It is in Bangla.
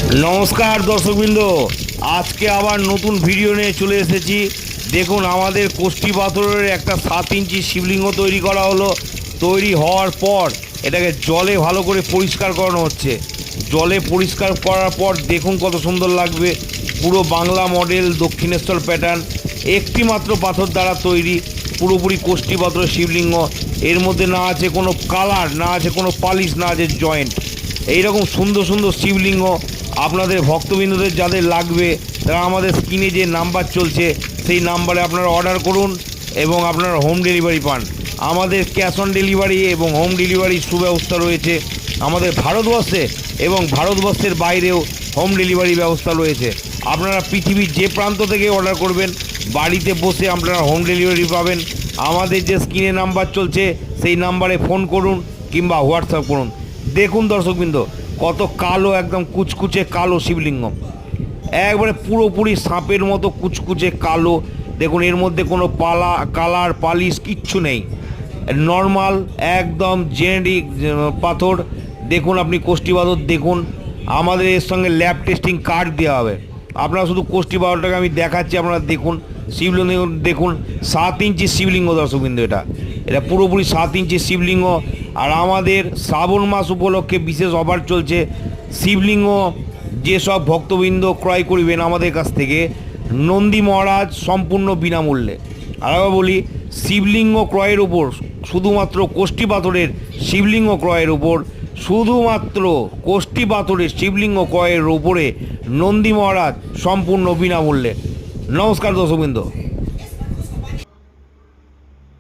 नमस्कार दर्शकबृंद आज के आबार नतून भिडियो निये चले एसेछि। देखुन आमादेर कोष्ठी पाथरेर एक 7 इंची शिवलिंग तैरी करा हलो। तैरी हওয়ার पर एटाके जले भालो करे परिष्कार करानो हच्छे। जले परिष्कार करार पर देखुन कत सुंदर लागबे। पुरो बांगला मडेल दक्षिणेश्वर पैटार्न एकटी मात्र पाथर द्वारा तैरी पुरोपुरी कोष्ठी पाथर शिवलिंग। एर मध्य ना आछे कोनो कालार, ना आछे कोनो पालिश, ना आछे जয়েন্ট। এই রকম সুন্দর সুন্দর শিবলিঙ্গ আপনাদের ভক্তবৃন্দদের যাদের লাগবে তারা আমাদের স্ক্রিনে যে নাম্বার চলছে সেই নাম্বারে আপনারা অর্ডার করুন এবং আপনারা হোম ডেলিভারি পান। আমাদের ক্যাশ অন ডেলিভারি এবং হোম ডেলিভারির সুব্যবস্থা রয়েছে আমাদের ভারতবর্ষে এবং ভারতবর্ষের বাইরেও হোম ডেলিভারি ব্যবস্থা রয়েছে। আপনারা পৃথিবীর যে প্রান্ত থেকে অর্ডার করবেন বাড়িতে বসে আপনারা হোম ডেলিভারি পাবেন। আমাদের যে স্ক্রিনে নাম্বার চলছে সেই নাম্বারে ফোন করুন কিংবা হোয়াটসঅ্যাপ করুন। দেখুন দর্শকবৃন্দ কত কালো একদম কুচকুচে কালো শিবলিঙ্গ, একবারে পুরোপুরি সাপের মতো কুচকুচে কালো। দেখুন এর মধ্যে কোনো পালা কালার পালিশ কিচ্ছু নেই, নর্মাল একদম জেনেরিক পাথর। দেখুন আপনি কোষ্ঠী পাথর দেখুন, আমাদের এর সঙ্গে ল্যাব টেস্টিং কার্ড দেওয়া হবে। আপনারা শুধু কোষ্ঠী পাথরটাকে আমি দেখাচ্ছি, আপনারা দেখুন শিবলিঙ্গ দেখুন 7 ইঞ্চি শিবলিঙ্গ দর্শকবৃন্দ। এটা পুরোপুরি 7 ইঞ্চি শিবলিঙ্গ। আর আমাদের শ্রাবণ মাস উপলক্ষে বিশেষ অফার চলছে। শিবলিঙ্গ যেসব ভক্তবৃন্দ ক্রয় করবেন আমাদের কাছ থেকে নন্দী মহারাজ সম্পূর্ণ বিনামূল্যে। আর আবার বলি শিবলিঙ্গ ক্রয়ের উপর শুধুমাত্র কোষ্ঠী পাথরের শিবলিঙ্গ ক্রয়ের উপর শুধুমাত্র কোষ্ঠী পাথরের শিবলিঙ্গ ক্রয়ের উপরে নন্দী মহারাজ সম্পূর্ণ বিনামূল্যে। নমস্কার দর্শকবৃন্দ।